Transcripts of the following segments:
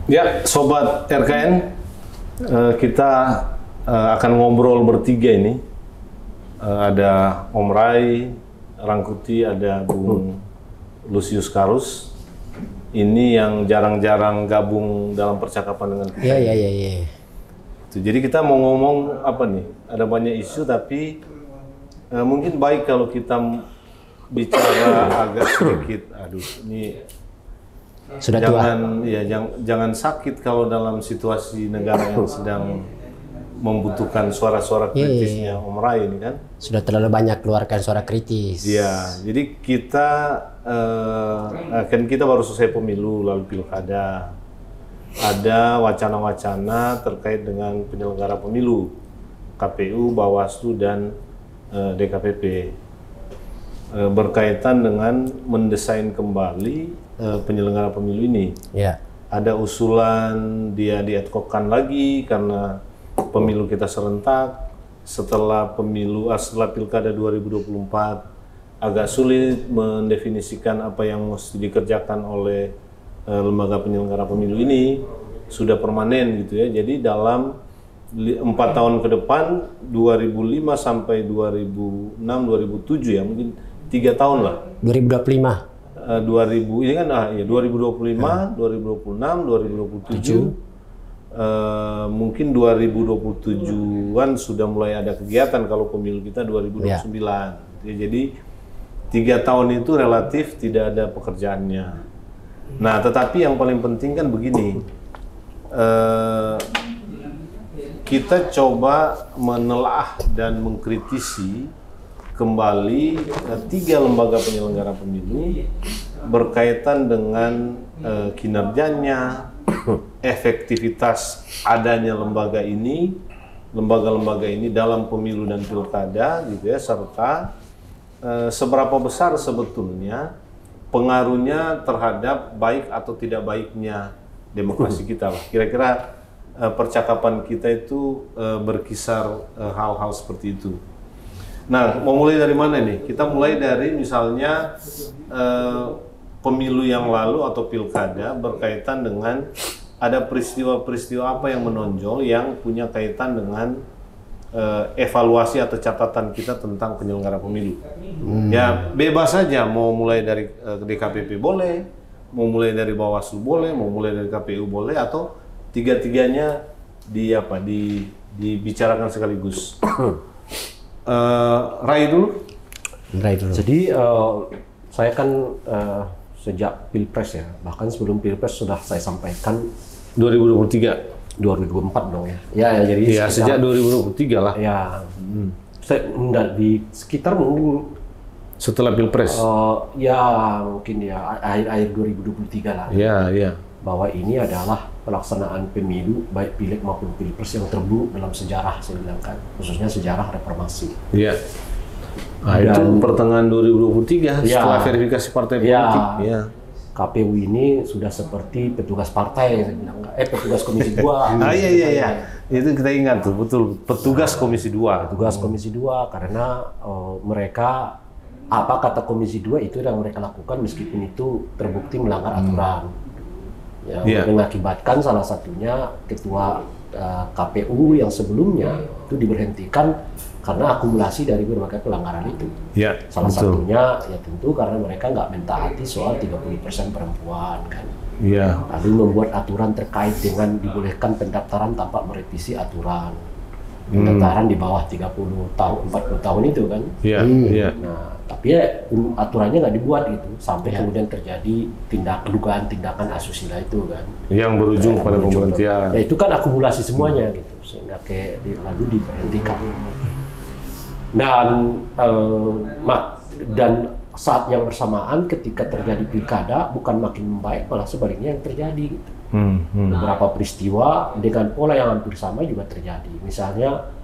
Ya, Sobat RKN, kita akan ngobrol bertiga ini. Ada Om Rai Rangkuti, ada Bung Lusius Karus. Ini yang jarang-jarang gabung dalam percakapan dengan kita. Iya. Jadi kita mau ngomong apa nih? Ada banyak isu, tapi mungkin baik kalau kita bicara agak sedikit. Aduh, ini sudah jangan tua. Ya, jangan sakit kalau dalam situasi negara yang sedang membutuhkan suara-suara kritisnya Om Rai ini kan. Sudah terlalu banyak keluarkan suara kritis. Iya, jadi kita kan kita baru selesai pemilu lalu pilkada. Ada wacana-wacana terkait dengan penyelenggara pemilu, KPU, Bawaslu, dan DKPP. Berkaitan dengan mendesain kembali penyelenggara pemilu ini. Ya. Ada usulan dia diadvokatkan lagi karena pemilu kita serentak. Setelah pilkada 2024 agak sulit mendefinisikan apa yang mesti dikerjakan oleh lembaga penyelenggara pemilu ini sudah permanen gitu ya. Jadi dalam 4 tahun ke depan 2005 sampai 2006 2007 ya, mungkin 3 tahun lah. 2025. 2000 ini kan 2025, 2026, 2027. Mungkin 2027-an sudah mulai ada kegiatan kalau pemilu kita 2029. Ya, jadi 3 tahun itu relatif tidak ada pekerjaannya. Nah, tetapi yang paling penting kan begini, kita coba menelaah dan mengkritisi kembali 3 lembaga penyelenggara pemilu berkaitan dengan kinerjanya, efektivitas adanya lembaga-lembaga ini dalam pemilu dan pilkada gitu ya, serta seberapa besar sebetulnya pengaruhnya terhadap baik atau tidak baiknya demokrasi kita lah. Kira-kira percakapan kita itu berkisar hal-hal seperti itu. Nah, mau mulai dari mana nih? Kita mulai dari misalnya pemilu yang lalu atau pilkada berkaitan dengan ada peristiwa-peristiwa apa yang menonjol yang punya kaitan dengan evaluasi atau catatan kita tentang penyelenggara pemilu. Ya, bebas saja, mau mulai dari DKPP boleh, mau mulai dari Bawaslu boleh, mau mulai dari KPU boleh, atau tiga-tiganya dibicarakan sekaligus. Rai dulu. Jadi saya kan sejak Pilpres ya, bahkan sebelum Pilpres sudah saya sampaikan 2023. 2024 dong ya. Ya jadi sejak 2023 lah. Ya. Saya di sekitar mungkin setelah Pilpres. Ya mungkin ya akhir 2023 lah. Iya. Bahwa ini adalah pelaksanaan pemilu baik pileg maupun pilpres yang terburuk dalam sejarah, saya bilang kan, khususnya sejarah reformasi. Iya. Nah, itu pertengahan 2023 setelah verifikasi partai politik. Ya. KPU ini sudah seperti petugas partai, saya bilang, petugas Komisi 2. Iya. Itu kita ingat tuh, betul, petugas Komisi 2. Petugas Komisi 2 karena mereka apa kata Komisi 2 itu yang mereka lakukan meskipun itu terbukti melanggar aturan. Yang mengakibatkan salah satunya ketua KPU yang sebelumnya itu diberhentikan karena akumulasi dari berbagai pelanggaran itu. Ya, salah satunya ya tentu karena mereka nggak mentaati soal 30% perempuan kan. Iya. Lalu membuat aturan terkait dengan dibolehkan pendaftaran tanpa merevisi aturan. Pendaftaran di bawah 30 tahun, 40 tahun itu kan. Iya. Nah, tapi ya aturannya nggak dibuat gitu sampai kemudian terjadi dugaan tindakan asusila itu kan. Yang berujung pada pemberhentian. Ya itu kan akumulasi semuanya gitu sehingga lalu diberhentikan. Dan saat yang bersamaan ketika terjadi pilkada bukan makin membaik, malah sebaliknya yang terjadi. Gitu. Beberapa peristiwa dengan pola yang hampir sama juga terjadi. Misalnya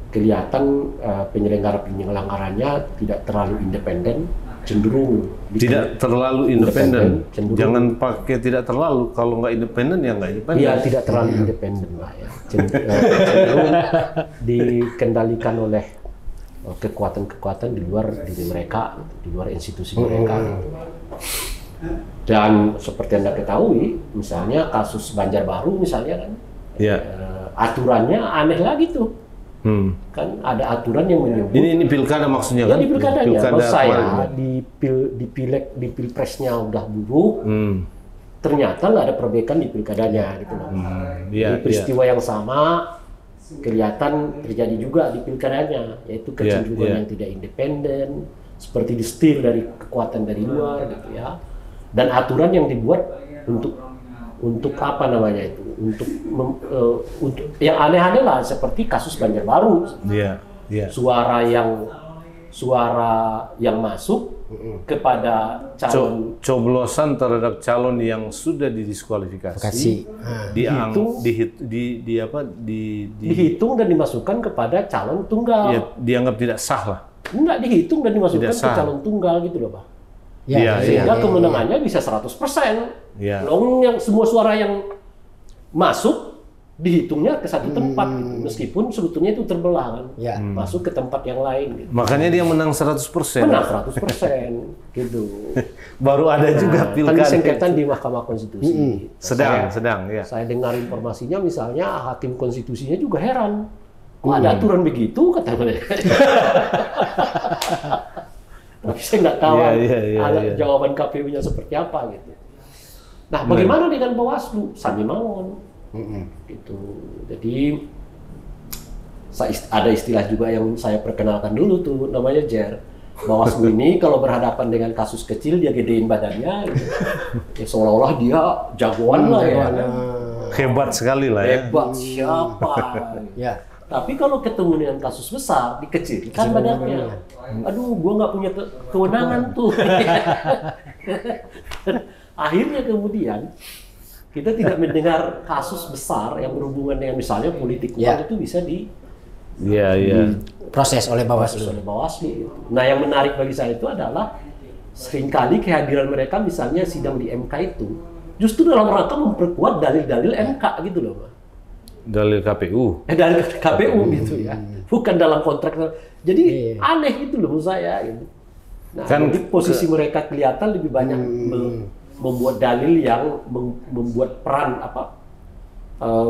kelihatan penyelenggarannya tidak terlalu independen, cenderung tidak terlalu independen. Jangan pakai tidak terlalu, kalau nggak independen ya nggak independen. Iya, tidak terlalu independen lah ya. Cenderung dikendalikan oleh kekuatan-kekuatan di luar diri mereka, di luar institusi mereka. Dan seperti Anda ketahui, misalnya kasus Banjarbaru misalnya kan, Ya. aturannya aneh lagi tuh. Kan ada aturan yang menyebut Ini pilkada maksudnya ya kan? di pilkadanya. Pilkada Maksud saya kemarin. di pileg, di pilpresnya udah buruk, ternyata nggak ada perbaikan di pilkadanya gitu loh. Iya, Di peristiwa yang sama kelihatan terjadi juga di pilkadanya, yaitu kecenderungan yang tidak independen, seperti disetir dari kekuatan dari luar gitu ya. Dan aturan yang dibuat untuk apa namanya itu, untuk yang aneh-aneh lah, seperti kasus Banjarbaru. Iya, iya. Suara yang masuk kepada calon Coblosan terhadap calon yang sudah didiskualifikasi Kasih. dihitung dan dimasukkan kepada calon tunggal. ya, dianggap tidak sah lah. Enggak dihitung dan dimasukkan Tidak ke sah. calon tunggal gitu loh, Pak. Iya, Sehingga kemenangannya bisa 100%. Iya. Long yang semua suara yang masuk dihitungnya ke satu tempat gitu. Meskipun sebetulnya itu terbelah kan. Ya. Masuk ke tempat yang lain gitu. Makanya dia menang 100%. Menang 100% gitu. Baru ada juga Kan pilkada. disengketa di Mahkamah Konstitusi. Sedang, ya. Saya dengar informasinya misalnya hakim konstitusinya juga heran. Kok ada aturan begitu kata mereka. Tapi saya nggak tahu ada jawaban KPU-nya seperti apa gitu. Nah, bagaimana dengan Bawaslu? Sami Mangun. Gitu. Jadi ada istilah juga yang saya perkenalkan dulu tuh, namanya Jer. Bawaslu ini kalau berhadapan dengan kasus kecil dia gedein badannya, gitu. Ya, seolah-olah dia jagoan lah ya. Hebat sekali lah ya. Hebat siapa? Ya. Tapi kalau ketemu dengan kasus besar, dikecilkan badannya. Aduh, gua nggak punya kewenangan tuh. Akhirnya kemudian kita tidak mendengar kasus besar yang berhubungan dengan misalnya politik uang itu bisa Proses oleh Bawaslu. oleh Bawaslu. Nah, yang menarik bagi saya itu adalah seringkali kehadiran mereka misalnya sidang di MK itu justru dalam rangka memperkuat dalil-dalil MK gitu loh, Pak. Dalil KPU. Dalil KPU gitu ya. Bukan dalam kontrak. Jadi aneh gitu loh menurut saya gitu. Nah, Kan jadi posisi mereka kelihatan lebih banyak membuat dalil yang membuat peran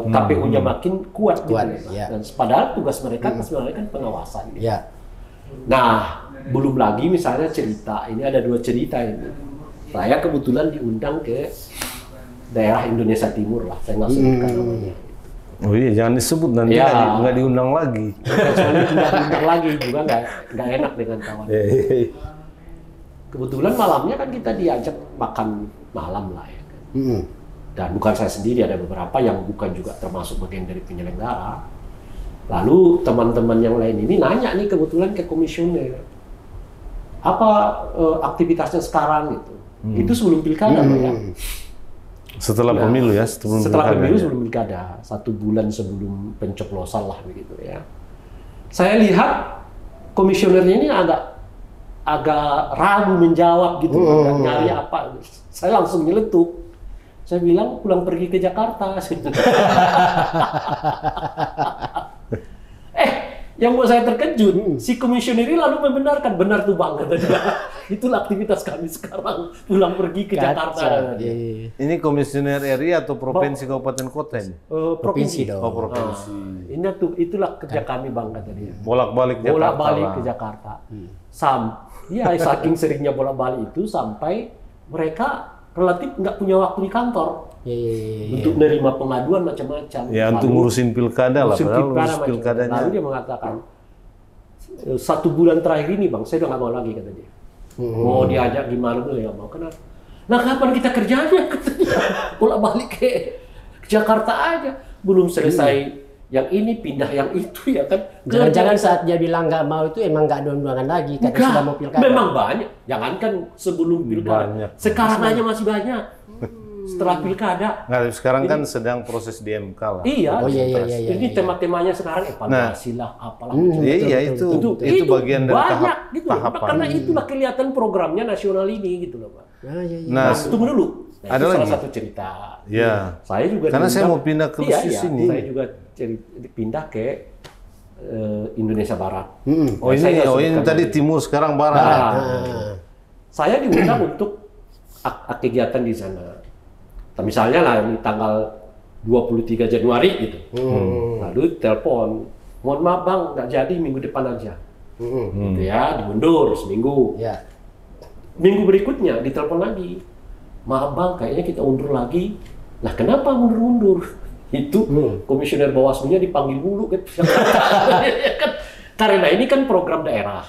KPU-nya makin kuat gitu. Ya. Dan padahal tugas mereka kan sebenarnya kan pengawasan gitu. Ya. Nah, belum lagi misalnya cerita, ini ada 2 cerita ini. Saya kebetulan diundang ke daerah Indonesia Timur lah, saya nggak sebutkan namanya. Oh iya, jangan disebut nanti Ya. nggak diundang lagi. Kecuali tidak diundang lagi juga nggak enak dengan kawan. Kebetulan malamnya kan kita diajak makan malam lah ya kan. Dan bukan saya sendiri, ada beberapa yang bukan juga termasuk bagian dari penyelenggara. Lalu teman-teman yang lain ini nanya nih kebetulan ke komisioner, apa aktivitasnya sekarang gitu. Itu sebelum pilkada Pak, ya. Setelah pemilu ya, Setelah pemilu sebelum pilkada, 1 bulan sebelum pencoblosan lah begitu ya. Saya lihat komisionernya ini agak ragu menjawab gitu, agak nyari apa. Saya langsung nyeletuk. Saya bilang pulang pergi ke Jakarta. Yang buat saya terkejut, si komisioner ini lalu membenarkan, benar tuh Bang, kata dia. Itulah aktivitas kami sekarang, pulang pergi ke Jakarta. Ini komisioner RI atau provinsi kabupaten kota ini? Provinsi dong. Oh, provinsi. Itulah kerja kami Bang, kata dia. Bolak-balik Jakarta. Bolak-balik lah. ke Jakarta. Saking seringnya bolak-balik itu sampai mereka relatif nggak punya waktu di kantor untuk menerima pengaduan macam-macam. Ya, untuk ngurusin pilkada lah, padahal ngurus pilkadanya. Lalu dia mengatakan, 1 bulan terakhir ini Bang, saya udah nggak mau lagi, kata dia. Mau diajak gimana pun nggak mau. Kenapa? Nah, kapan kita kerjanya? Katanya. Bolak-balik ke Jakarta aja, belum selesai. Yang ini pindah yang itu ya kan. Jangan-jangan saat dia bilang nggak mau itu emang nggak ada undangan lagi karena sudah mau pilkada. Memang banyak. Jangankan sebelum pilkada. Banyak. Sekarang aja masih banyak. Setelah pilkada. Nggak, sekarang kan sedang proses di MK lah. Iya. Iya. Ini tema-temanya sekarang evaluasi lah, apalah. Iya, itu bagian dari banyak, tahap gitu loh. tahapan. Karena itulah kelihatan programnya nasional ini gitu loh, Pak. Nah, Tunggu dulu. Nah, ada itu lagi? salah satu cerita. Ya. Saya juga Karena saya diundang- mau pindah ke sini. Saya juga pindah ke Indonesia Barat. Oh ini tadi timur sekarang barat. Saya diundang untuk kegiatan di sana. Misalnya lah di tanggal 23 Januari gitu. Lalu telepon, mohon maaf bang, nggak jadi minggu depan aja. Gitu ya, dimundur seminggu. Ya. Minggu berikutnya ditelepon lagi, maaf bang, kayaknya kita undur lagi. Lah kenapa mundur-mundur? Itu komisioner Bawaslu-nya dipanggil dulu kan. Karena ini kan program daerah.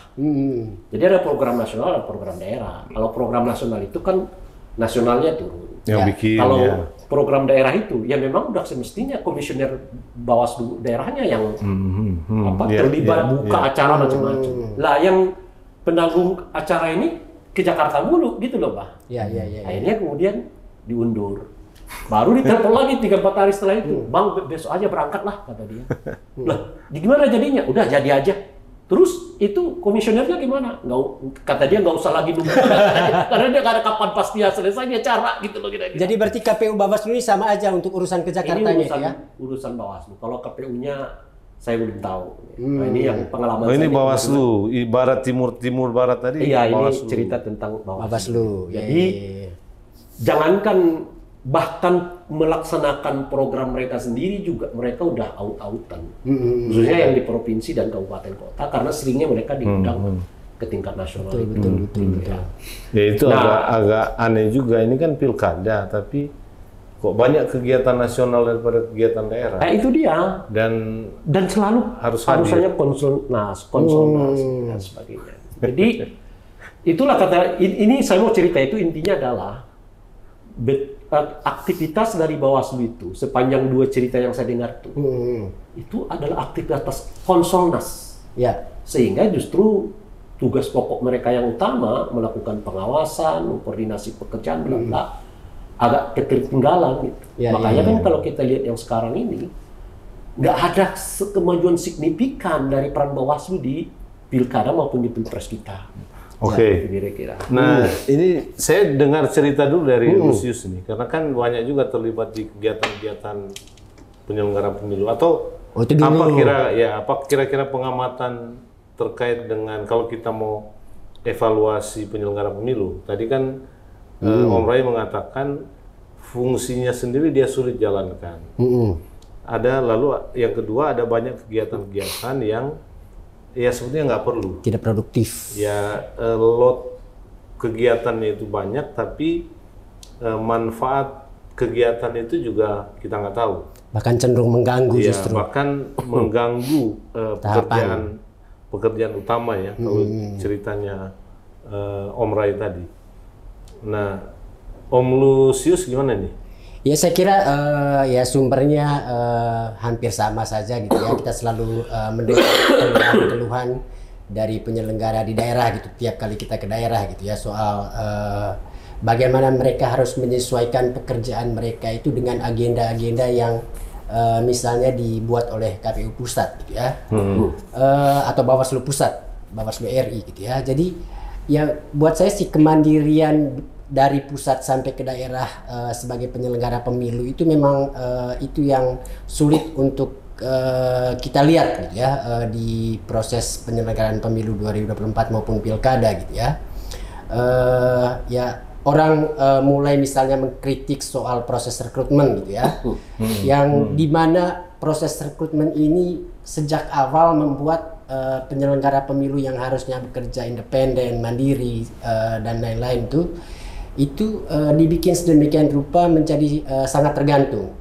Jadi ada program nasional, ada program daerah. Kalau program nasional itu kan nasionalnya turun. Yang bikin, kalau ya. program daerah itu, ya memang udah semestinya komisioner Bawaslu daerahnya yang terlibat buka acara macam-macam. Lah yang penanggung acara ini ke Jakarta mulu gitu loh, Pak. Akhirnya kemudian diundur. Baru ditelepon lagi 3-4 hari setelah itu, bang besok aja berangkat lah kata dia. Lah, gimana jadinya? Udah jadi aja. Terus itu komisionernya gimana? Kata dia nggak usah lagi nunggu karena dia nggak ada kapan pasti selesainya acara gitu loh kira-kira. Jadi berarti KPU Bawaslu ini sama aja untuk urusan ke Jakarta ini ya? Urusan Bawaslu. Kalau KPU-nya saya belum tahu. Nah, ini yang pengalaman. Ini Bawaslu, ibarat timur barat tadi. Iya, Bawaslu. ini cerita tentang Bawaslu. Jadi jangankan bahkan melaksanakan program mereka sendiri juga mereka udah aut-autan. Khususnya yang di provinsi dan kabupaten kota karena seringnya mereka diundang ke tingkat nasional. Betul. Ya itu agak aneh juga, ini kan pilkada tapi kok banyak kegiatan nasional daripada kegiatan daerah. Nah, itu dia. Dan selalu harusnya konsultasi dan sebagainya. Jadi itulah kata ini saya mau cerita itu intinya adalah aktivitas dari Bawaslu itu sepanjang 2 cerita yang saya dengar itu adalah aktivitas konsolnas. Ya. Sehingga justru tugas pokok mereka yang utama melakukan pengawasan, mengkoordinasi pekerjaan bla agak ketertinggalan gitu. Makanya kan kalau kita lihat yang sekarang ini nggak ada kemajuan signifikan dari peran Bawaslu di pilkada maupun di pilpres kita. Oke. Kira-kira. Nah, ini saya dengar cerita dulu dari Lusius ini, karena kan banyak juga terlibat di kegiatan-kegiatan penyelenggaraan pemilu. Atau apa kira-kira pengamatan terkait dengan kalau kita mau evaluasi penyelenggaraan pemilu? Tadi kan Om Ray mengatakan fungsinya sendiri dia sulit jalankan. Lalu yang kedua ada banyak kegiatan-kegiatan yang ya sebetulnya nggak perlu. Tidak produktif. Ya lot kegiatannya itu banyak, tapi manfaat kegiatan itu juga kita nggak tahu. Bahkan cenderung mengganggu ya, justru. Bahkan mengganggu pekerjaan utama ya, kalau ceritanya Om Ray tadi. Nah, Om Lusius gimana nih? Ya saya kira ya sumbernya hampir sama saja gitu ya. Kita selalu mendengar keluhan dari penyelenggara di daerah gitu tiap kali kita ke daerah gitu ya soal bagaimana mereka harus menyesuaikan pekerjaan mereka itu dengan agenda-agenda yang misalnya dibuat oleh KPU pusat gitu ya. Atau Bawaslu pusat, Bawaslu RI gitu ya. Jadi ya buat saya sih kemandirian dari pusat sampai ke daerah sebagai penyelenggara pemilu itu memang itu yang sulit untuk kita lihat gitu ya di proses penyelenggaraan pemilu 2024 maupun pilkada gitu ya. Ya orang mulai misalnya mengkritik soal proses rekrutmen gitu ya, yang dimana proses rekrutmen ini sejak awal membuat penyelenggara pemilu yang harusnya bekerja independen, mandiri dan lain-lain itu dibikin sedemikian rupa menjadi sangat tergantung.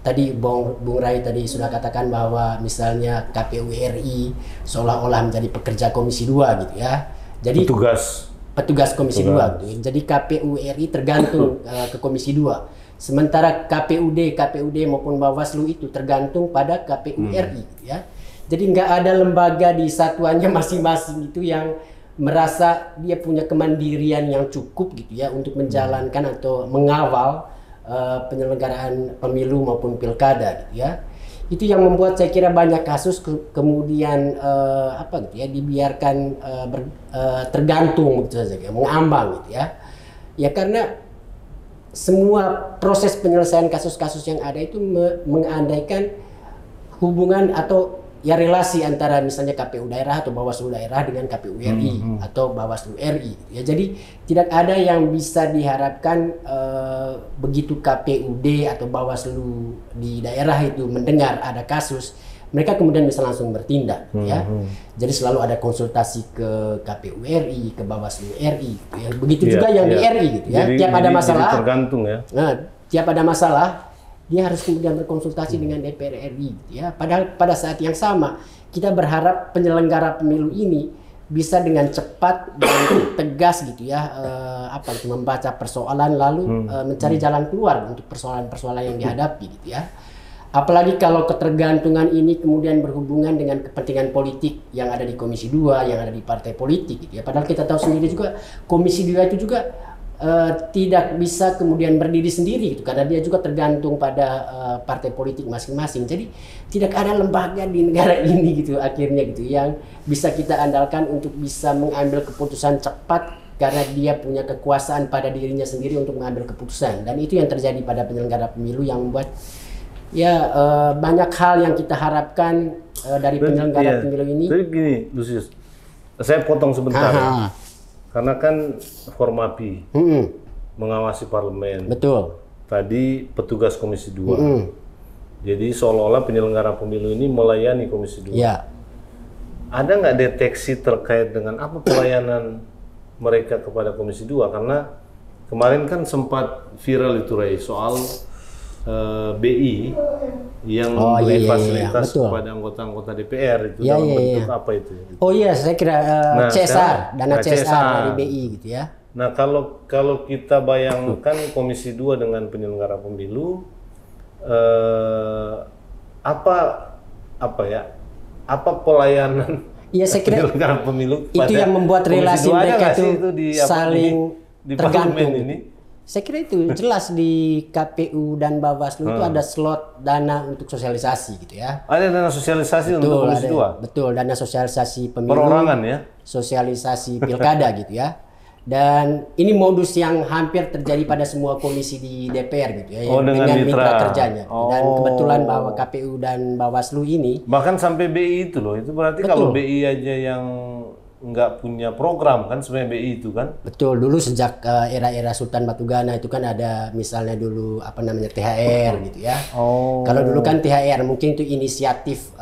Tadi Bung Ray tadi sudah katakan bahwa misalnya KPU RI seolah-olah menjadi pekerja Komisi 2 gitu ya. Jadi petugas Komisi 2 gitu. Jadi KPU RI tergantung ke Komisi 2. Sementara KPUD maupun Bawaslu itu tergantung pada KPU RI gitu ya. Jadi nggak ada lembaga di satuannya masing-masing itu yang merasa dia punya kemandirian yang cukup gitu ya untuk menjalankan atau mengawal penyelenggaraan pemilu maupun pilkada gitu ya. Itu yang membuat saya kira banyak kasus kemudian dibiarkan tergantung gitu saja, mengambang gitu ya. Ya karena semua proses penyelesaian kasus-kasus yang ada itu mengandaikan hubungan atau ya relasi antara misalnya KPU daerah atau Bawaslu daerah dengan KPU RI atau Bawaslu RI. Ya, jadi tidak ada yang bisa diharapkan begitu KPUD atau Bawaslu di daerah itu mendengar ada kasus, mereka kemudian bisa langsung bertindak, ya. Jadi selalu ada konsultasi ke KPU RI, ke Bawaslu RI, gitu ya. Begitu juga yang di RI, gitu ya. Jadi, tiap ada masalah, tergantung ya. nah, tiap ada masalah, dia harus kemudian berkonsultasi dengan DPR RI, gitu ya. Padahal pada saat yang sama kita berharap penyelenggara pemilu ini bisa dengan cepat dan tegas, gitu ya, membaca persoalan lalu mencari jalan keluar untuk persoalan-persoalan yang dihadapi, gitu ya. Apalagi kalau ketergantungan ini kemudian berhubungan dengan kepentingan politik yang ada di Komisi 2, yang ada di partai politik, gitu ya. Padahal kita tahu sendiri juga Komisi 2 itu juga tidak bisa kemudian berdiri sendiri, gitu, karena dia juga tergantung pada partai politik masing-masing. Jadi tidak ada lembaga di negara ini, gitu, akhirnya, gitu, yang bisa kita andalkan untuk bisa mengambil keputusan cepat karena dia punya kekuasaan pada dirinya sendiri untuk mengambil keputusan. Dan itu yang terjadi pada penyelenggara pemilu yang membuat banyak hal yang kita harapkan dari penyelenggara pemilu ini. Jadi gini, Lusius, saya potong sebentar. Ya. Karena kan Formapi mengawasi parlemen. Betul. Tadi petugas Komisi 2. Jadi seolah-olah penyelenggara pemilu ini melayani Komisi 2. Ya. Ada nggak deteksi terkait dengan apa pelayanan mereka kepada Komisi 2? Karena kemarin kan sempat viral itu, Ray, soal BI yang memberi fasilitas kepada anggota-anggota DPR itu dalam bentuk apa itu? Oh iya, saya kira CSR, dana CSR dari BI, gitu ya. Nah, kalau kita bayangkan Komisi 2 dengan penyelenggara pemilu, apa pelayanan penyelenggara pemilu itu yang membuat relasi mereka itu saling di tergantung ini? Saya kira itu jelas di KPU dan Bawaslu itu ada slot dana untuk sosialisasi, gitu ya. Ada dana sosialisasi untuk Komisi 2? Betul, dana sosialisasi pemilu. Perorangan ya? Sosialisasi pilkada, gitu ya. Dan ini modus yang hampir terjadi pada semua komisi di DPR, gitu ya, dengan mitra kerjanya. Dan kebetulan bahwa KPU dan Bawaslu ini bahkan sampai BI itu loh, itu berarti kalau BI aja yang nggak punya program kan sebenarnya BI itu kan? Betul, dulu sejak era-era Sultan Batugana itu kan ada misalnya dulu THR, gitu ya. Kalau dulu kan THR mungkin itu inisiatif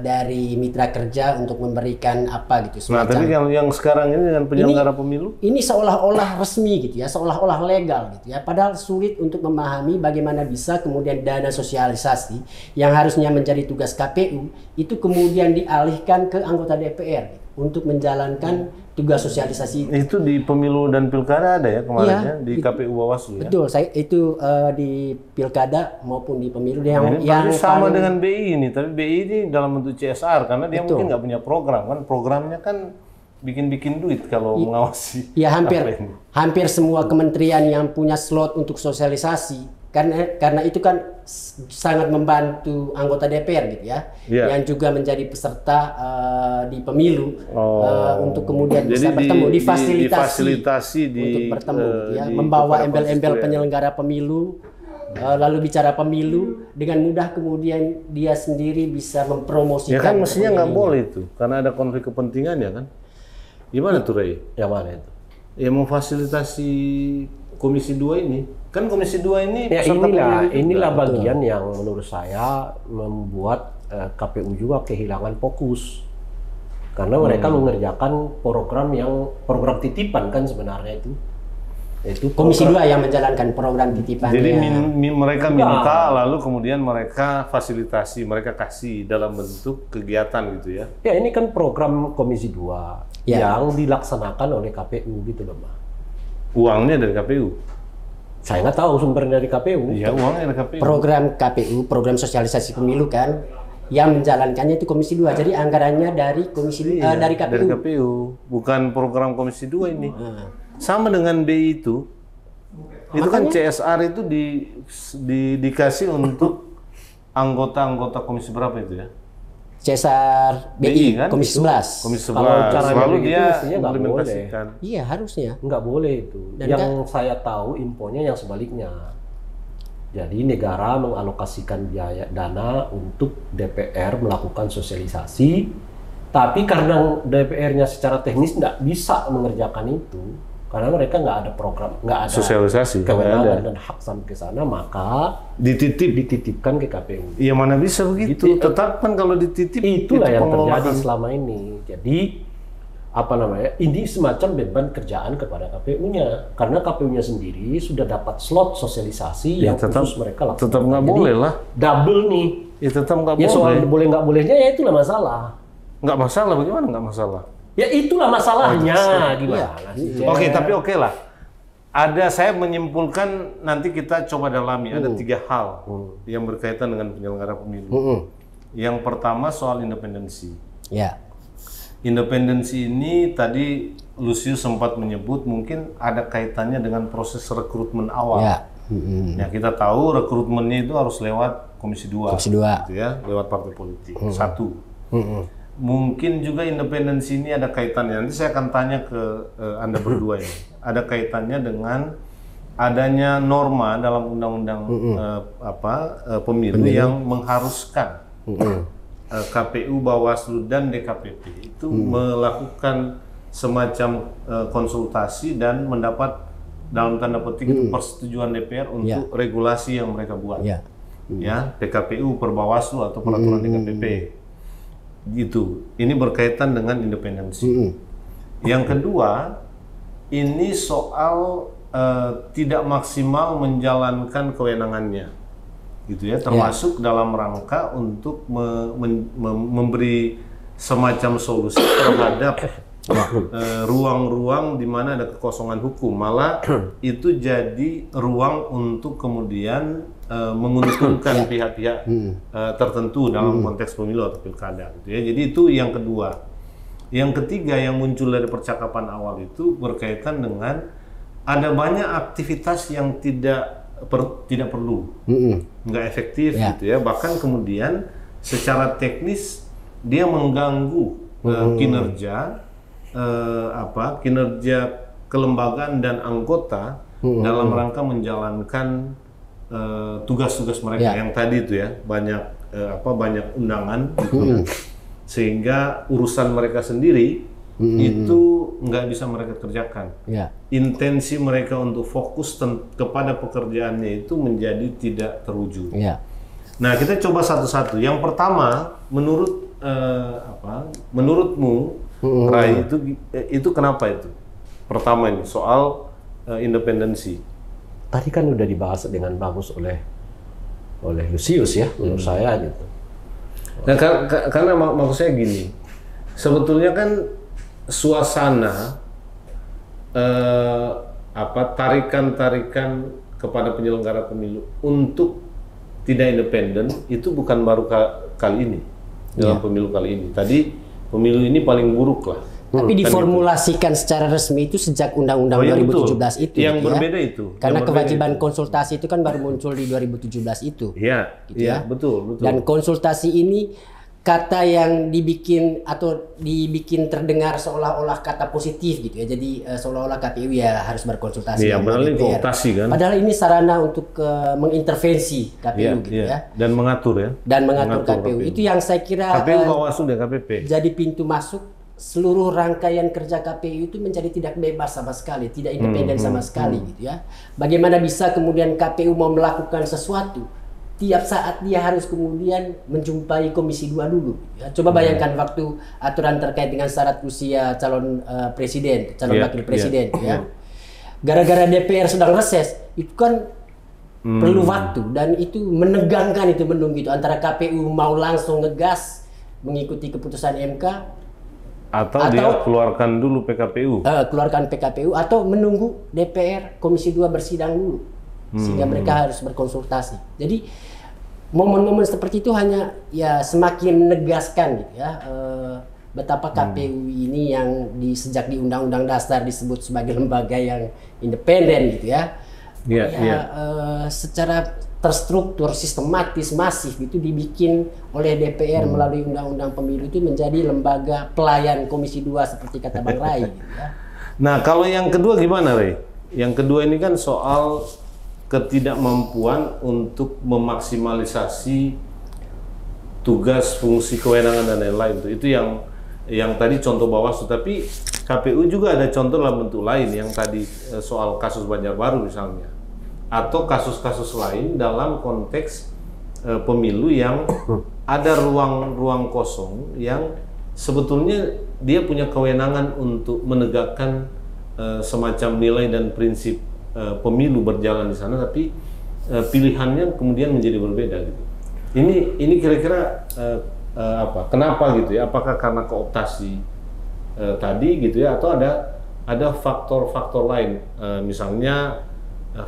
dari mitra kerja untuk memberikan apa gitu. Nah, tapi yang sekarang ini dengan penyelenggara pemilu? Ini seolah-olah resmi, gitu ya, seolah-olah legal, gitu ya. Padahal sulit untuk memahami bagaimana bisa kemudian dana sosialisasi yang harusnya menjadi tugas KPU itu kemudian dialihkan ke anggota DPR, gitu, untuk menjalankan tugas sosialisasi. Itu di pemilu dan pilkada ada ya kemarin ya, di KPU Bawaslu ya? Betul, saya itu di pilkada maupun di pemilu yang sama dengan BI ini, tapi BI ini dalam bentuk CSR karena dia mungkin nggak punya program kan, programnya kan bikin duit kalau mengawasi. Ya hampir semua kementerian yang punya slot untuk sosialisasi. Karena itu kan sangat membantu anggota DPR, gitu ya, yang juga menjadi peserta di pemilu untuk kemudian bisa bertemu, difasilitasi untuk bertemu, gitu ya, membawa embel-embel penyelenggara pemilu, lalu bicara pemilu dengan mudah, kemudian dia sendiri bisa mempromosikan. Ya kan mestinya nggak boleh itu, karena ada konflik kepentingan ya kan? Gimana tuh, Ray? Yang mana itu? Ya memfasilitasi Komisi 2 ini. Kan Komisi 2 ini ya inilah bagian yang menurut saya membuat KPU juga kehilangan fokus. Karena mereka mengerjakan program titipan kan sebenarnya itu. Itu Komisi 2 yang menjalankan program titipan. Jadi mereka minta lalu kemudian mereka fasilitasi, mereka kasih dalam bentuk kegiatan gitu ya. Ya ini kan program Komisi 2 yang dilaksanakan oleh KPU gitu loh, Mbak. Uangnya dari KPU? Saya nggak tahu sumbernya dari KPU. Iya, uangnya dari KPU. Program KPU, program sosialisasi pemilu kan, yang menjalankannya itu Komisi 2. Jadi anggarannya dari dari KPU. Dari KPU, bukan program Komisi 2 ini. Sama dengan BI itu. Itu kan CSR itu dikasih untuk anggota-anggota komisi berapa itu ya? CSR BI kan? Komisi 11. Komisi 11. Kalau selalu dia implementasikan. Iya, harusnya. Nggak boleh itu. Dan yang saya tahu infonya yang sebaliknya. Jadi negara mengalokasikan biaya dana untuk DPR melakukan sosialisasi, tapi karena DPR-nya secara teknis nggak bisa mengerjakan itu, karena mereka nggak ada program, nggak ada sosialisasi, kewenangan dan hak sampai ke sana, maka dititipkan ke KPU. Ya mana bisa begitu? Tetap kan kalau dititip Itulah yang pengelolaan. terjadi selama ini. Jadi ini semacam beban kerjaan kepada KPU-nya, karena KPU-nya sendiri sudah dapat slot sosialisasi yang khusus mereka lakukan. Tetap nggak boleh lah. Double nih. Ya tetap nggak Ya boleh. soal boleh nggak bolehnya ya itulah masalah. Nggak masalah, bagaimana nggak masalah? Ya itulah masalahnya, gimana sih? Oke, tapi oke lah. Saya menyimpulkan, nanti kita coba dalami. Ada 3 hal yang berkaitan dengan penyelenggara pemilu. Yang pertama soal independensi. Ya. Independensi ini tadi Lucius sempat menyebut mungkin ada kaitannya dengan proses rekrutmen awal. Ya. Ya, kita tahu rekrutmennya itu harus lewat Komisi 2. Komisi 2. Gitu ya, lewat partai politik. Satu. Mungkin juga independensi ini ada kaitannya. Nanti saya akan tanya ke Anda berdua ini. Ada kaitannya dengan adanya norma dalam undang-undang pemilu yang mengharuskan KPU, Bawaslu dan DKPP itu melakukan semacam konsultasi dan mendapat dalam tanda petik itu persetujuan DPR untuk regulasi yang mereka buat. Ya, PKPU, Perbawaslu atau peraturan DKPP. Gitu. Ini berkaitan dengan independensi. Yang kedua, ini soal tidak maksimal menjalankan kewenangannya, gitu ya. Termasuk dalam rangka untuk memberi semacam solusi terhadap ruang-ruang di mana ada kekosongan hukum. Malah itu jadi ruang untuk kemudian menguntungkan pihak-pihak tertentu dalam konteks pemilu atau pilkada, gitu ya. Jadi itu yang kedua. Yang ketiga yang muncul dari percakapan awal itu berkaitan dengan ada banyak aktivitas yang tidak perlu, nggak efektif, gitu ya. Bahkan kemudian secara teknis dia mengganggu kinerja kelembagaan dan anggota dalam rangka menjalankan tugas-tugas mereka yang tadi itu ya, banyak undangan gitu. Sehingga urusan mereka sendiri itu nggak bisa mereka kerjakan. Intensi mereka untuk fokus kepada pekerjaannya itu menjadi tidak terwujud. Nah, kita coba satu-satu. Yang pertama, menurutmu Rai, itu kenapa itu? Pertama ini soal independensi. Tadi kan udah dibahas dengan bagus oleh Lucius ya, menurut saya gitu. Nah, karena maksud saya gini, sebetulnya kan suasana tarikan-tarikan kepada penyelenggara pemilu untuk tidak independen itu bukan baru kali ini dalam pemilu kali ini. Tadi pemilu ini paling buruk lah. Tapi diformulasikan secara resmi itu sejak Undang-Undang 2017 itu. Yang berbeda itu. Karena kewajiban konsultasi itu kan baru muncul di 2017 itu. Iya, gitu ya. Betul. Dan konsultasi ini kata yang dibikin terdengar seolah-olah kata positif gitu ya. Jadi seolah-olah KPU ya harus berkonsultasi dengan DPR. Kan? Padahal ini sarana untuk mengintervensi KPU gitu ya. Dan mengatur ya. Dan mengatur KPU. Itu yang saya kira KPU, Bawaslu dan KPP. jadi pintu masuk seluruh rangkaian kerja KPU itu menjadi tidak bebas sama sekali, tidak independen sama sekali gitu ya. Bagaimana bisa kemudian KPU mau melakukan sesuatu, tiap saat dia harus kemudian menjumpai Komisi 2 dulu. Ya. Coba bayangkan waktu aturan terkait dengan syarat usia calon presiden, calon wakil presiden, ya. Gara-gara DPR sedang reses, itu kan perlu waktu dan itu menegangkan itu menunggu itu antara KPU mau langsung ngegas mengikuti keputusan MK. Atau dia keluarkan dulu PKPU. Keluarkan PKPU atau menunggu DPR Komisi 2 bersidang dulu. Sehingga mereka harus berkonsultasi. Jadi momen-momen seperti itu hanya ya semakin menegaskan gitu ya betapa KPU ini yang sejak di Undang-Undang Dasar disebut sebagai lembaga yang independen gitu ya. Secara terstruktur, sistematis, masif itu dibikin oleh DPR melalui Undang-Undang Pemilu itu menjadi lembaga pelayan Komisi 2 seperti kata Bang Rai gitu ya. Nah, kalau yang kedua gimana, Ray? Yang kedua ini kan soal ketidakmampuan untuk memaksimalisasi tugas, fungsi, kewenangan dan lain-lain. Itu yang tadi contoh Bawaslu, tapi KPU juga ada contoh dalam bentuk lain yang tadi soal kasus Banjarbaru misalnya, atau kasus-kasus lain dalam konteks pemilu yang ada ruang kosong yang sebetulnya dia punya kewenangan untuk menegakkan semacam nilai dan prinsip pemilu berjalan di sana, tapi pilihannya kemudian menjadi berbeda gitu. Ini kira-kira apa? Kenapa gitu ya? Apakah karena kooptasi tadi gitu ya, atau ada faktor-faktor lain, misalnya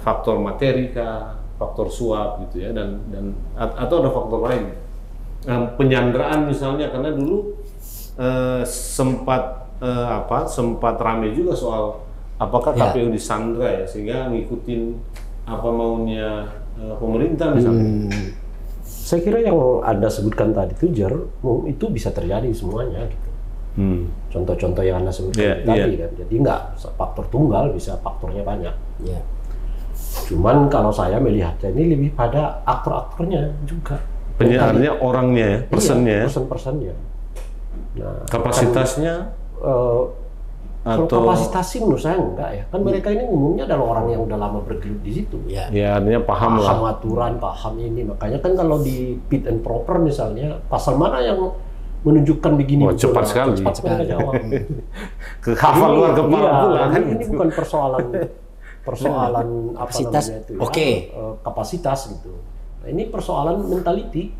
faktor materi kah, faktor suap gitu ya, dan atau ada faktor lain, penyanderaan misalnya, karena dulu sempat ramai juga soal apakah KPU disandra ya, sehingga ngikutin apa maunya pemerintah misalnya. Saya kira yang Anda sebutkan tadi itu bisa terjadi semuanya gitu. Contoh-contoh yang Anda sebutkan tadi kan, jadi nggak faktor tunggal, bisa faktornya banyak. Cuman kalau saya melihatnya ini lebih pada aktor-aktornya juga. Penyiarnya, orangnya ya, personnya. Person-personnya. Nah, kapasitasnya kalau kapasitas sih menurut saya enggak ya. Kan mereka ini umumnya adalah orang yang udah lama bergelut di situ. Ya, artinya paham aturan, paham ini. Makanya kan kalau di fit and proper misalnya, pasal mana yang menunjukkan begini? Cepat sekali. Cepat mereka jawab. Ke hafal luar kepala pula kan. Ini bukan persoalan kapasitas. apa namanya itu. Kapasitas gitu. Nah, ini persoalan mentality.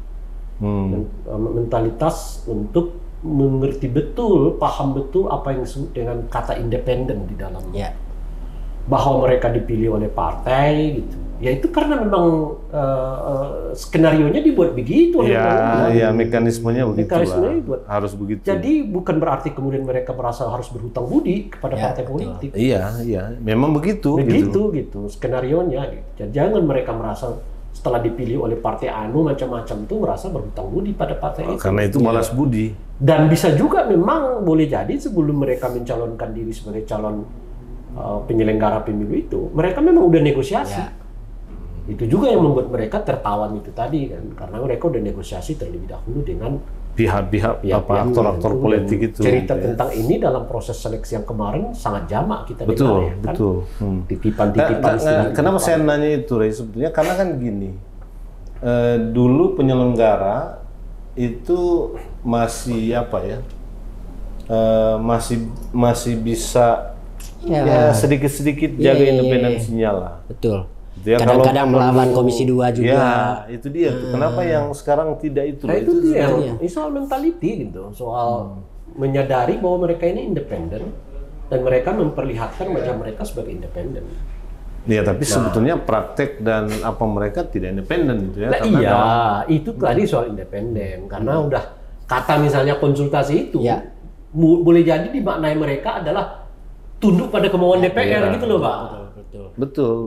Mentalitas untuk mengerti betul, paham betul apa yang disebut dengan kata independen di dalamnya. Bahwa mereka dipilih oleh partai gitu. Ya itu karena memang skenarionya dibuat begitu. Mekanismenya begitu. Harus begitu. Jadi bukan berarti kemudian mereka merasa harus berhutang budi kepada partai politik. Iya, memang begitu. Begitu gitu skenarionya. Gitu. Jadi jangan mereka merasa setelah dipilih oleh partai macam-macam itu merasa berhutang budi pada partai itu. Karena itu balas budi. Dan bisa juga memang boleh jadi sebelum mereka mencalonkan diri sebagai calon penyelenggara pemilu itu, mereka memang udah negosiasi. Itu juga yang membuat mereka tertawan itu tadi kan, karena mereka udah negosiasi terlebih dahulu dengan pihak-pihak aktor-aktor politik itu. Cerita tentang ini dalam proses seleksi yang kemarin sangat jamak kita dengar ya kan. Titipan-titipan. Kenapa saya nanya itu, Ray? Sebetulnya karena kan gini, dulu penyelenggara itu masih masih bisa sedikit-sedikit jaga independensinya lah. Betul. Kadang-kadang melawan Komisi 2 juga. Ya, itu dia. Kenapa yang sekarang tidak itu? Nah, itu dia. Ini soal mentality gitu, soal menyadari bahwa mereka ini independen dan mereka memperlihatkan wajah mereka sebagai independen. Ya, tapi sebetulnya praktek dan apa mereka tidak independen gitu ya. Nah, itu tadi soal independen. Karena udah kata misalnya konsultasi itu, boleh jadi dimaknai mereka adalah tunduk pada kemauan DPR gitu loh, Pak. Betul.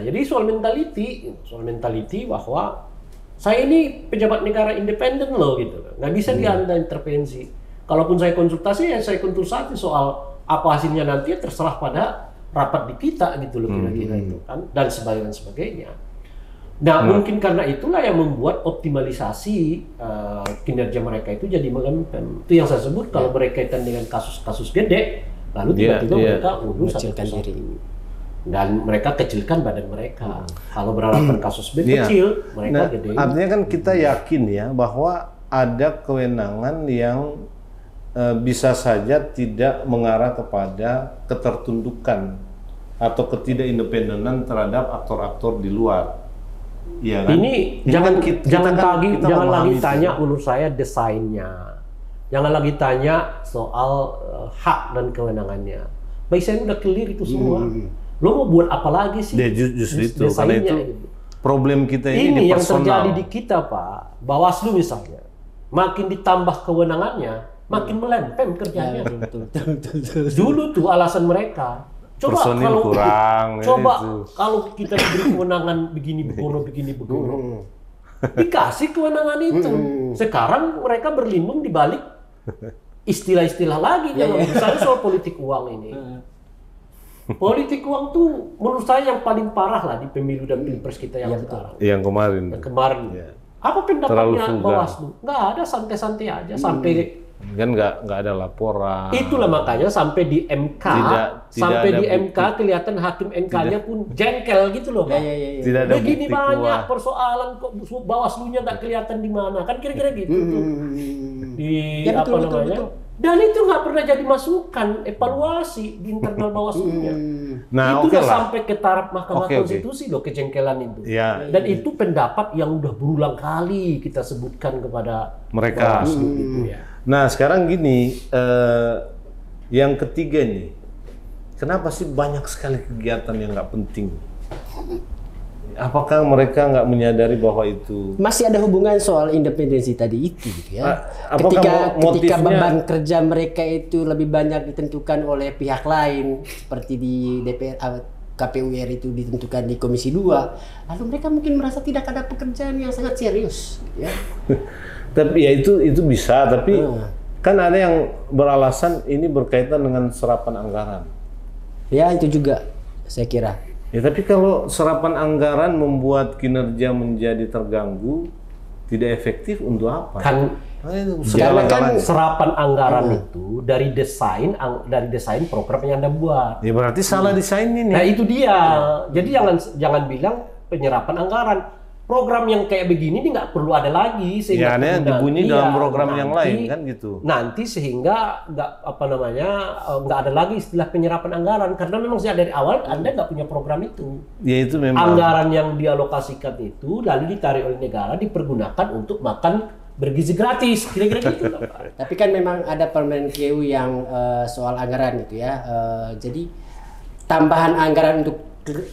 Jadi soal mentality bahwa saya ini pejabat negara independen loh gitu, nggak bisa Anda intervensi. Kalaupun saya konsultasi ya saya konsultasi soal apa hasilnya nanti ya terserah pada rapat di kita gitu loh kira-kira itu kan, dan sebagainya. Nah mungkin karena itulah yang membuat optimalisasi kinerja mereka itu jadi melempem. Itu yang saya sebut kalau berkaitan dengan kasus-kasus gede, lalu tiba-tiba mereka mengecilkan diri. Dan mereka kecilkan badan mereka. Kalau berhadapan kasus kecil, mereka gede. Artinya kan kita yakin ya bahwa ada kewenangan yang bisa saja tidak mengarah kepada ketertundukan atau ketidakindependenan terhadap aktor-aktor di luar. Ya kan? Ini jangan lagi tanya menurut saya desainnya. Jangan lagi tanya soal hak dan kewenangannya. Baik, saya udah clear itu semua. Lo mau buat apa lagi sih? Justru itu, karena itu problem kita ini yang terjadi di kita, Pak. Bawaslu misalnya, makin ditambah kewenangannya, makin melempem kerjanya. Dulu tuh alasan mereka. Coba kalau kita diberi kewenangan begini begono, dikasih kewenangan itu. Sekarang mereka berlindung di balik istilah-istilah lagi, misalnya soal politik uang ini. Politik uang tuh menurut saya yang paling parah lah di pemilu dan pilpres kita yang sekarang. Yang kemarin. Yang kemarin. Ya. Apa Terlalu pendapatnya vulgar. Bawaslu? Nggak ada, santai-santai aja sampai Kan nggak ada laporan. itulah makanya sampai di MK, Tidak sampai ada di bukti. MK kelihatan hakim MK-nya pun jengkel gitu loh, Pak. Tidak ada Begini bukti banyak kuat. persoalan kok Bawaslu-nya nggak kelihatan di mana, kan kira-kira gitu tuh. Di Ya, apa betul, betul, namanya? betul. Dan itu nggak pernah jadi masukan evaluasi di internal Bawaslu-nya. Nah, itu oke udah lah. sampai ke taraf Mahkamah Oke, oke. Konstitusi loh kejengkelan itu. Ya. Dan itu pendapat yang udah berulang kali kita sebutkan kepada Mereka. Bawaslu gitu ya. Nah, sekarang gini, yang ketiga nih, kenapa sih banyak sekali kegiatan yang nggak penting? Apakah mereka nggak menyadari bahwa itu Masih ada hubungan soal independensi tadi itu gitu ya. Apakah Ketika motifnya- beban kerja mereka itu lebih banyak ditentukan oleh pihak lain seperti di DPR KPU RI itu ditentukan di Komisi 2, lalu mereka mungkin merasa tidak ada pekerjaan yang sangat serius ya. Tapi ya itu bisa, tapi kan ada yang beralasan ini berkaitan dengan serapan anggaran. Ya itu juga saya kira. Ya tapi kalau serapan anggaran membuat kinerja menjadi terganggu, tidak efektif untuk apa? Kan Segala-galanya. serapan anggaran itu dari desain program yang Anda buat. Ya berarti salah desain ini. Nah itu dia. Jadi jangan bilang penyerapan anggaran. Program yang kayak begini ini nggak perlu ada lagi Ya, sehingga ini kemudian- dibunyi iya, dalam program yang nanti- lain kan gitu. Nanti sehingga nggak ada lagi istilah penyerapan anggaran karena memang sejak dari awal Anda nggak punya program itu. Ya itu memang. Anggaran yang dialokasikan itu lalu ditarik oleh negara dipergunakan untuk makan bergizi gratis, kira-kira gitu loh, Pak. Tapi kan memang ada permen KU yang soal anggaran gitu ya. Jadi tambahan anggaran untuk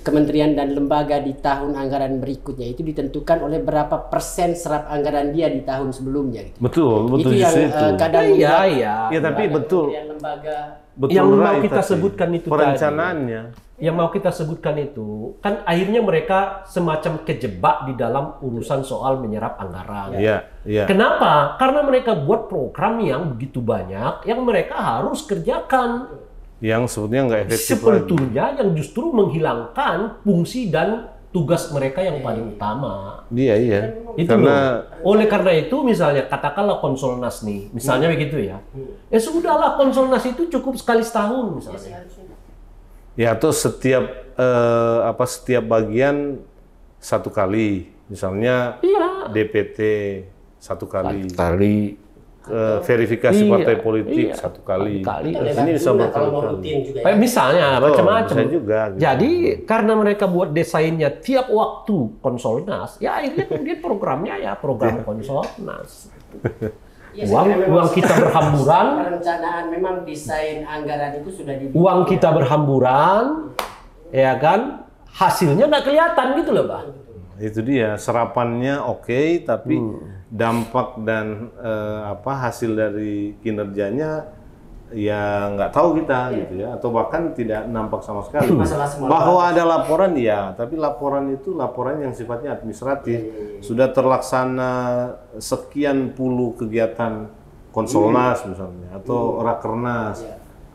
kementerian dan lembaga di tahun anggaran berikutnya itu ditentukan oleh berapa persen serap anggaran dia di tahun sebelumnya gitu. Betul Itu yang justru itu. kadang Iya, membuat iya. Ya tapi lembaga, betul. kementerian, lembaga Betul Yang mau right kita tadi. sebutkan itu perencanaannya. Yang mau kita sebutkan itu kan akhirnya mereka semacam kejebak di dalam urusan soal menyerap anggaran. Iya, iya. Kenapa? Karena mereka buat program yang begitu banyak yang mereka harus kerjakan. Yang sebetulnya nggak efektif lagi. Sebetulnya yang justru menghilangkan fungsi dan tugas mereka yang paling utama. Iya, iya. Itu Karena loh. Oleh karena itu misalnya katakanlah konsolnas nih, misalnya begitu ya. Ya sudahlah konsolnas itu cukup sekali setahun misalnya. ya atau setiap bagian satu kali, misalnya Iya. DPT satu kali, Kali. verifikasi Iya, partai politik iya. satu kali. Kali. Ini bisa kalau mau berkali-kali. rutin juga ya. Misalnya macam-macam. bisa juga, gitu. Jadi karena mereka buat desainnya tiap waktu konsolnas, ya akhirnya kemudian programnya ya program konsolnas. Ya, saya kira memang Uang kita berhamburan, perencanaan memang desain anggaran itu sudah dibuat. uang kita berhamburan, ya kan? Hasilnya nggak kelihatan gitu loh, Pak. Itu dia, serapannya oke, tapi dampak dan hasil dari kinerjanya ya nggak tahu kita gitu ya, atau bahkan tidak nampak sama sekali. Masalah semua Bahwa ada laporan ya, tapi laporan itu laporan yang sifatnya administratif. Sudah terlaksana sekian puluh kegiatan konsolnas misalnya, atau rakernas,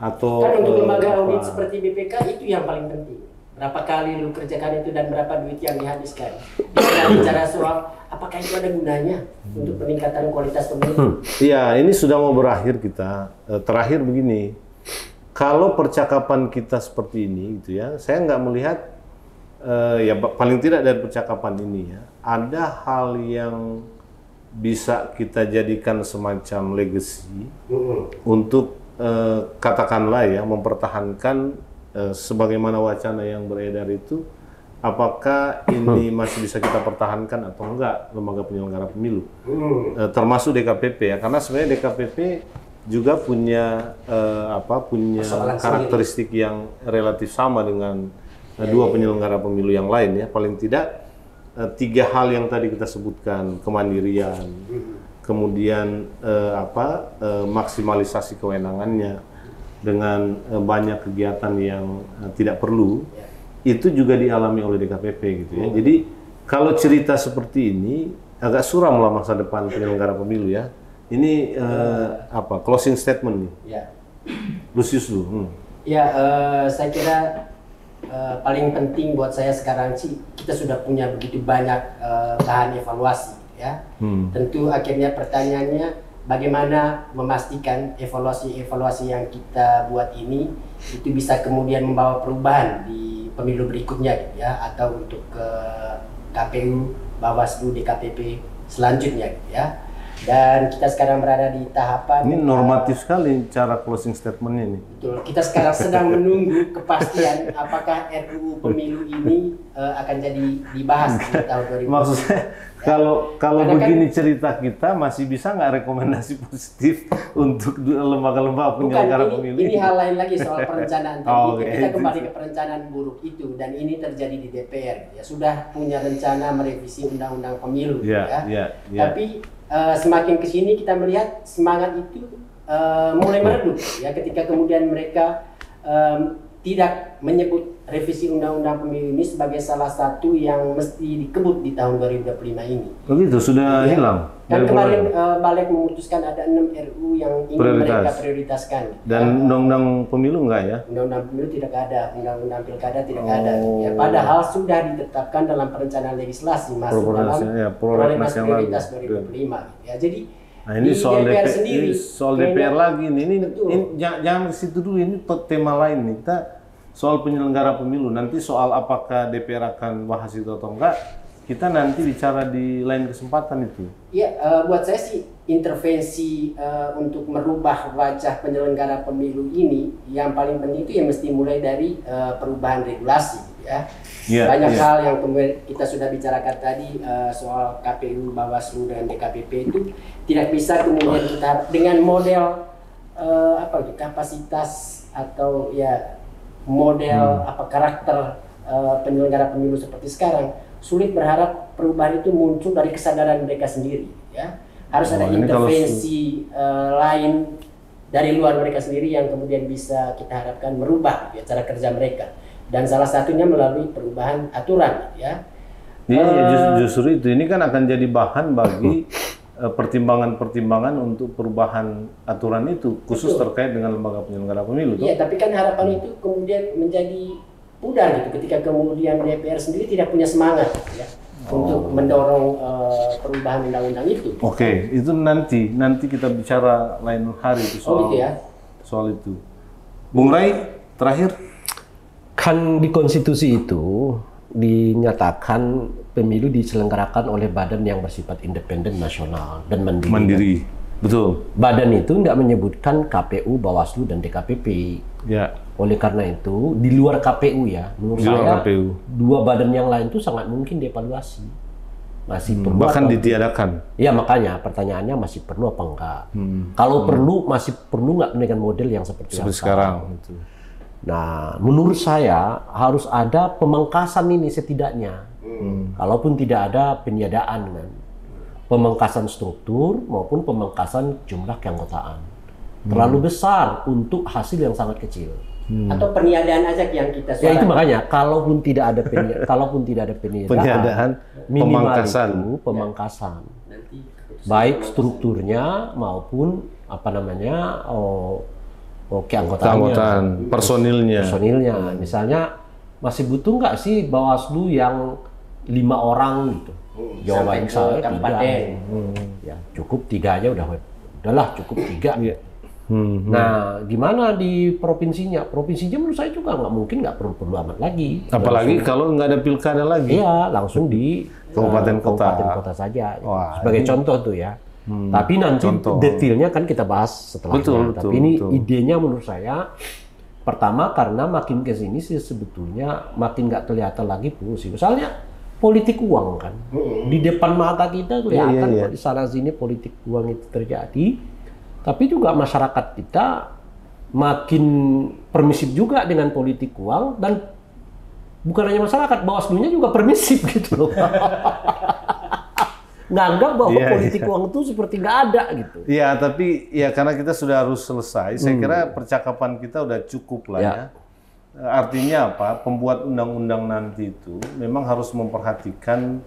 atau Kan untuk lembaga apa. audit seperti BPK itu yang paling penting. Berapa kali lu kerjakan itu dan berapa duit yang dihabiskan. Kita bicara soal apakah itu ada gunanya untuk peningkatan kualitas pemilu. Iya, ini sudah mau berakhir kita. Terakhir begini, kalau percakapan kita seperti ini, gitu ya, saya nggak melihat, ya paling tidak dari percakapan ini ya, ada hal yang bisa kita jadikan semacam legacy untuk katakanlah ya mempertahankan sebagaimana wacana yang beredar itu. Apakah ini masih bisa kita pertahankan atau enggak lembaga penyelenggara pemilu, termasuk DKPP ya, karena sebenarnya DKPP juga punya punya Persoalan karakteristik yang relatif sama dengan dua penyelenggara pemilu yang lain ya, paling tidak tiga hal yang tadi kita sebutkan, kemandirian, kemudian maksimalisasi kewenangannya dengan banyak kegiatan yang tidak perlu. Itu juga dialami oleh DKPP gitu ya. Jadi kalau cerita seperti ini agak suram lah masa depan penyelenggara pemilu ya. Ini closing statement nih. Ya. Lusius dulu. Ya, saya kira paling penting buat saya sekarang sih kita sudah punya begitu banyak bahan evaluasi ya. Tentu akhirnya pertanyaannya bagaimana memastikan evaluasi yang kita buat ini itu bisa kemudian membawa perubahan di pemilu berikutnya gitu ya, atau untuk ke KPU, Bawaslu, DKPP selanjutnya gitu ya. Dan kita sekarang berada di tahapan ini normatif sekali cara closing statementnya ini. Betul. Kita sekarang sedang menunggu kepastian apakah RUU pemilu ini akan jadi dibahas di tahun 2020. Maksudnya kalau Karena begini cerita kita masih bisa nggak rekomendasi positif untuk lembaga-lembaga penyelenggara pemilu? Ini hal lain lagi soal perencanaan tadi. Oh, Kita kembali ke perencanaan buruk itu, dan ini terjadi di DPR. Ya sudah punya rencana merevisi undang-undang pemilu. Tapi semakin kesini kita melihat semangat itu mulai meredup ya, ketika kemudian mereka tidak menyebut revisi undang-undang pemilu ini sebagai salah satu yang mesti dikebut di tahun 2025 ini. Begitu sudah ya. hilang. Dan kemarin Balik memutuskan ada 6 RUU yang ingin mereka prioritaskan. Dan undang-undang pemilu enggak ya? Undang-undang pemilu tidak ada, undang-undang pilkada tidak ada. Ya, padahal sudah ditetapkan dalam perencanaan legislasi masuk dalam prolegnas prioritas 2025. Ya, jadi nah, ini soal DPR DPR sendiri, soal DPR lagi nih. Ini jangan ke situ dulu, ini tema lain nih. Kita soal penyelenggara pemilu, nanti soal apakah DPR akan bahas itu atau enggak, kita nanti bicara di lain kesempatan itu. Iya, buat saya sih intervensi untuk merubah wajah penyelenggara pemilu ini yang paling penting itu ya mesti mulai dari perubahan regulasi ya. Banyak hal yang kemudian kita sudah bicarakan tadi soal KPU, Bawaslu dan DKPP itu tidak bisa kemudian kita dengan model kapasitas atau ya model karakter penyelenggara pemilu seperti sekarang, sulit berharap perubahan itu muncul dari kesadaran mereka sendiri ya. Harus ada intervensi lain dari luar mereka sendiri yang kemudian bisa kita harapkan merubah ya, cara kerja mereka, dan salah satunya melalui perubahan aturan ya. Justru itu ini kan akan jadi bahan bagi pertimbangan-pertimbangan untuk perubahan aturan itu khusus terkait dengan lembaga penyelenggara pemilu. Iya, tapi kan harapan itu kemudian menjadi pudar gitu ketika kemudian DPR sendiri tidak punya semangat ya untuk mendorong perubahan undang-undang itu. Oke, itu nanti kita bicara lain hari itu soal itu. Bung Rai, terakhir. Kan di konstitusi itu dinyatakan pemilu diselenggarakan oleh badan yang bersifat independen, nasional dan mandiri. Betul. Badan itu tidak menyebutkan KPU, Bawaslu dan DKPP. Ya. Oleh karena itu di luar KPU ya, menurut saya dua badan yang lain itu sangat mungkin dievaluasi. Masih perlu bahkan ditiadakan. Ya, makanya pertanyaannya masih perlu apa enggak. Kalau perlu, masih perlu nggak dengan model yang seperti sekarang. Nah, menurut saya harus ada pemangkasan ini setidaknya. Kalaupun tidak ada peniadaan kan. Pemangkasan struktur maupun pemangkasan jumlah keanggotaan. Terlalu besar untuk hasil yang sangat kecil. Atau peniadaan aja yang kita suarakan. Ya itu makanya, kalaupun tidak ada peniadaan, minimal itu pemangkasan. Baik strukturnya maupun keanggotaan, personilnya. Misalnya masih butuh nggak sih Bawaslu yang 5 orang gitu? Jawabannya saya 3. Ya, cukup 3 aja udahlah cukup 3. Nah, gimana di provinsinya? Provinsinya menurut saya juga nggak perlu amat lagi. Apalagi kalau nggak ada pilkada lagi. Iya, langsung di kabupaten kota saja. Sebagai contoh tuh ya. Tapi nanti detailnya kan kita bahas setelahnya. Tapi ini idenya menurut saya, pertama karena makin ke sini sih sebetulnya makin nggak kelihatan lagi fungsi. Misalnya politik uang kan, di depan mata kita kelihatan di sana sini politik uang itu terjadi. Tapi juga masyarakat kita makin permisif juga dengan politik uang, dan bukan hanya masyarakat, Bawaslu-nya juga permisif gitu loh. Nganggap bahwa politik uang itu seperti nggak ada gitu. Iya, tapi ya karena kita sudah harus selesai, saya kira percakapan kita udah cukup lah ya. Artinya apa? Pembuat undang-undang nanti itu memang harus memperhatikan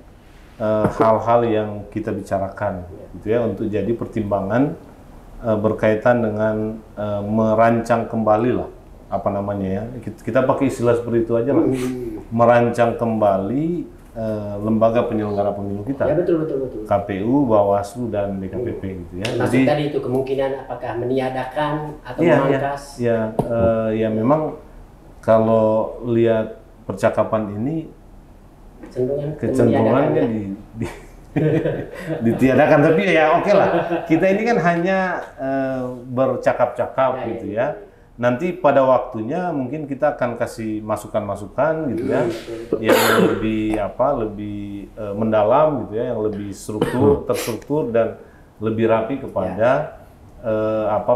hal-hal yang kita bicarakan, gitu ya, untuk jadi pertimbangan berkaitan dengan merancang kembali lah apa namanya ya, kita pakai istilah seperti itu aja lah, merancang kembali lembaga penyelenggara pemilu kita, Ya betul. KPU, Bawaslu dan DKPP gitu ya. Maksud tadi itu kemungkinan apakah meniadakan atau iya, memangkas? ya memang kalau lihat percakapan ini kecenderungannya ditiadakan, tapi ya oke lah. Kita ini kan hanya bercakap-cakap gitu ya. Nanti pada waktunya mungkin kita akan kasih masukan-masukan gitu ya, yang lebih mendalam gitu ya, yang lebih terstruktur dan lebih rapi kepada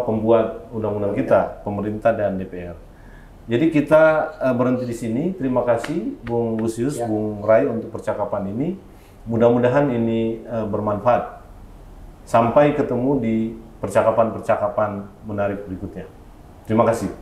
pembuat undang-undang kita, pemerintah dan DPR. Jadi kita berhenti di sini. Terima kasih Bung Lusius, Bung Rai untuk percakapan ini. Mudah-mudahan ini bermanfaat. Sampai ketemu di percakapan-percakapan menarik berikutnya. Terima kasih.